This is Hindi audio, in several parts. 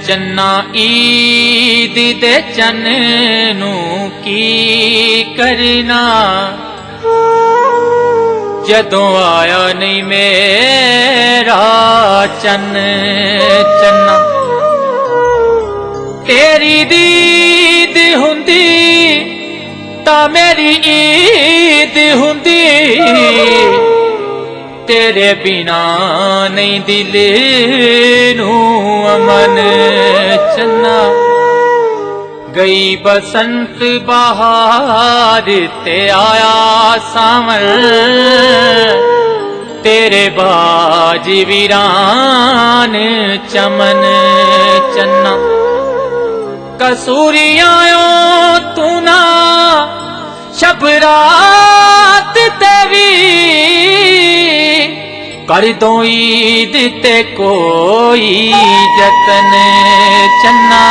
चन्ना ईद दे चन नू की करना, जदों आया नहीं मेरा चन चन्ना। तेरी दीद हुंदी ता मेरी ईद हुंदी, तेरे बिना नहीं दिल नू अमन चन्ना। गई बसंत बहार ते आया सावन, तेरे बाज वीरान चमन चन्ना। कसूरियां तू ना शब रात तेरी, कर दो ईद ते कोई जतन चन्ना।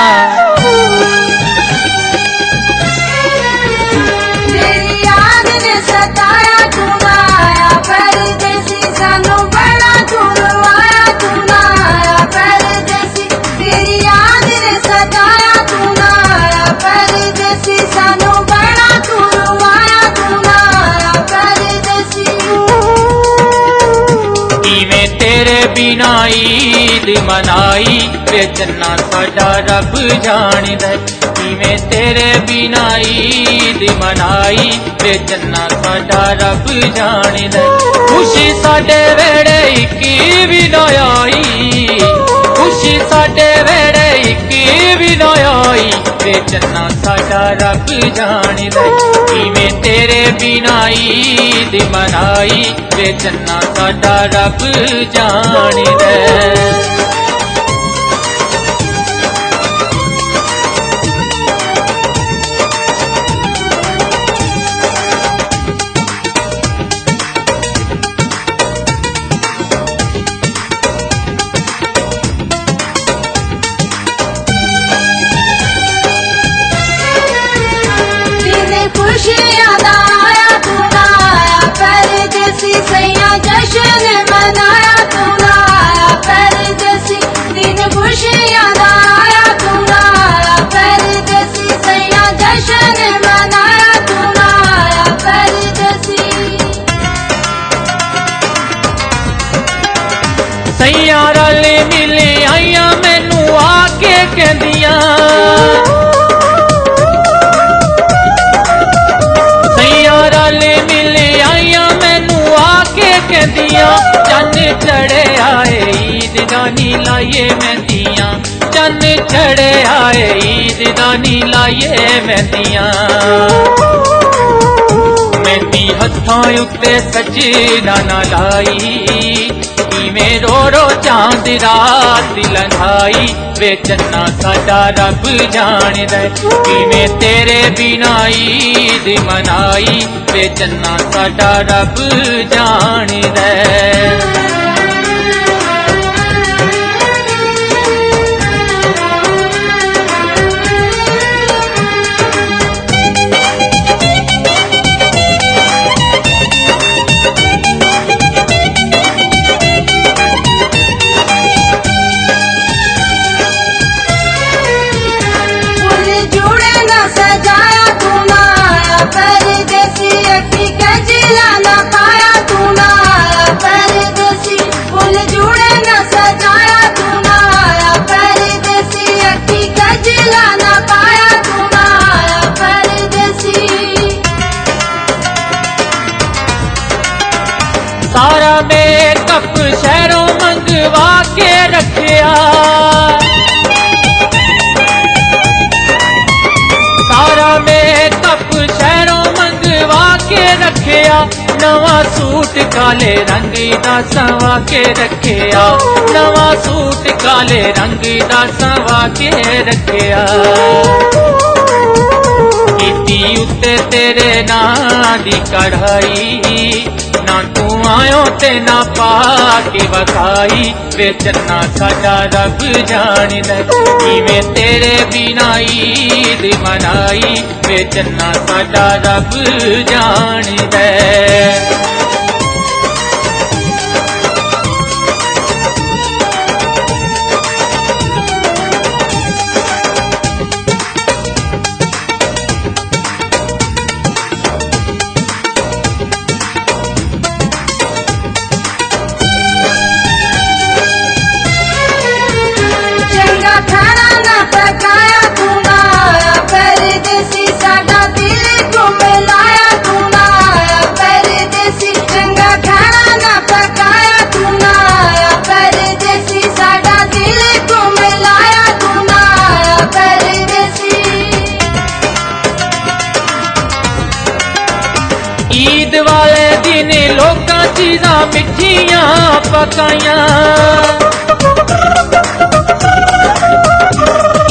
तेरी याद ने सताया तू ना आया परदेसी, सानू बड़ा झुलवाया तू ना आया परदेसी। तेरी याद ने सताया तू ना आया परदेसी, सानू बड़ा झुलवाया तू ना आया परदेसी। तेरे बिना ईद मनाई वे चन्ना साडा रब जानिदा। किवें तेरे बिना ईद मनाई वे चन्ना साडा रब जानिदा। खुशी साडे वेड़े इक्की भी ना आई, खुशी साडे वेड़े इक्की भी ना आई, वे चन्ना साडा रब जानिदा। किवें तेरे बिना ईद मनाई वे चन्ना साडा रब जानिदा। खुशियां दा आया तू ना आया परदेसी, सैया जश्न मनाया तू ना आया परदेसी। दिन खुशियां दा आया तू ना आया परदेसी, सैया जश्न मनाया तू ना आया परदेसी। सैया रले मिले आइया मैनू आके कहंदियां, चन चढ़े आए ईद दानी लाइए मेहंदियां, चन चढ़े आए ईद दानी लाइए मेहंदियां। मेहंदी हत्थां उत्ते सजना ना लाई, किवें रो रो चांद रात लंघाई वे चन्ना साडा रब जानिदा। किवें तेरे बिना ईद मनाई वे चन्ना साडा रब जानिदा। सजाया तू ना आया परदेसी, अक्की गजला ना पाया तू ना आया परदेसी। फूल जुड़े ना सजाया तू ना आया परदेसी, अक्की गजला ना पाया तू ना आया परदेसी। सारा मेकअप शहरों मंगवा के रखिया, मेकअप शहरों मंगवा के रखिया। नवा सूट काले रंग दा सवा के रखिया, नवा सूट काले रंग दा सवा के रखिया। कीती उत्ते तेरे नां दी कढ़ाई, ना तू आयो ते ना पा के वखाई वे चन्ना साडा रब जानिदा। किवें तेरे बिना ईद मनाई वे चन्ना साडा रब जानिदा। ईद वाले दिन लोकां चीज़ां मिठियां पकाइयां,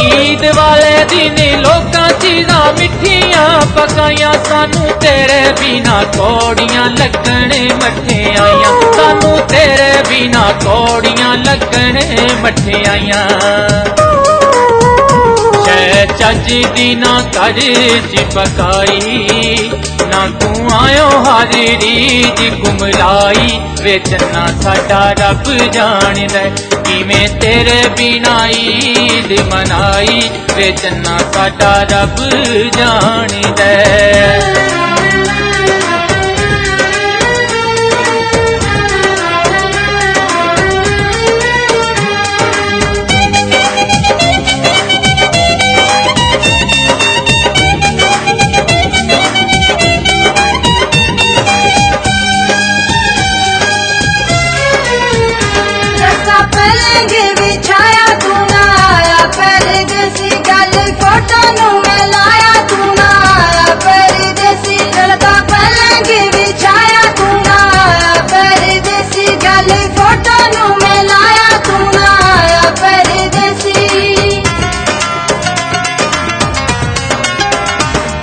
ईद वाले दिन लोकां चीज़ां मिठियां पकाइयां, सानू तेरे बिना कौड़ियां लगने मठियाइयां, सानू तेरे बिना कौड़ियां लगने मठियाइयां। चज दी ना कर च पकाई, ना तू आयो हाजरी दी गुमलाई, वे चन्ना साडा रब जाणदा किवें तेरे बिना ईद मनाई, वे चन्ना साडा रब जाणदा।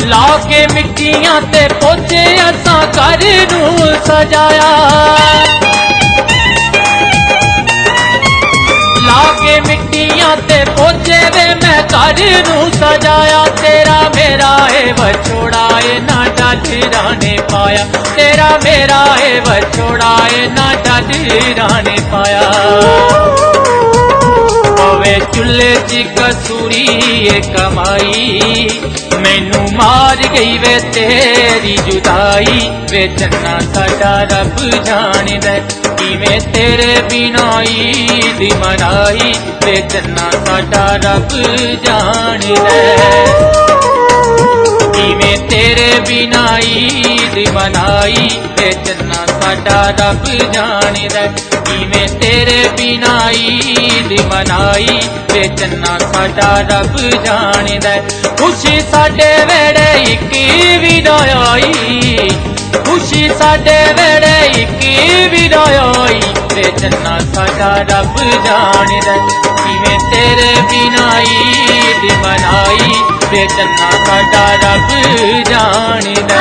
लाके मिट्टियां ते पोचे असां घर नूं सजाया, लाके मिट्टियां ते पोचे वे मैं घर नूं सजाया, तेरा मेरा है वछोड़ा है ना डडरा ने पाया, तेरा मेरा है वछोड़ा है ना डडरा ने पाया। वे चुल्हे च कसूरी ये कमाई, मैनू मार गई वे तेरी जुदाई, वे चन्ना साडा रब जाणदा किवें तेरे बिना ईद मनाई, वे चन्ना साडा रब जाणदा किवें तेरे बिना ईद मनाई, वे चन्ना साडा रब जाणदा किवें तेरे बिना ईद मनाई, वे चन्ना साडा रब जाणदा। खुशी साडे वेड़े इक विदाई, खुशी साडे वेड़े इक विदाई, वे चन्ना साडा रब जाणदा किवें तेरे बिना ईद मनाई, वे चन्ना साडा रब जाणदा।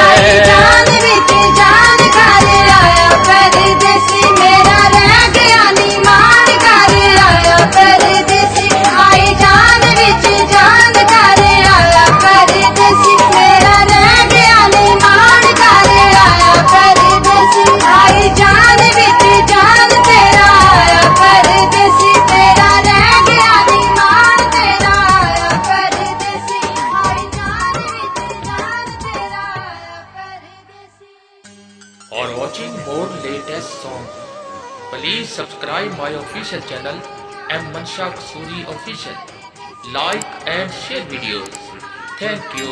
जान विच जान कर आया परदेसी, मेरा रह गया नी मान कर आया परदेसी, आई जान विच जान कर आया परदेसी, मेरा रह गया नी मान कर आया परदेसी, आई जान विच जान तेरा आया परदेसी, तेरा रह गया नी मान तेरा आया परदेसी, आई जान विच जान तेरा आया परदेसी। For watching more latest songs, please subscribe my official channel M Mansha Kasuri Official. Like and share videos. Thank you.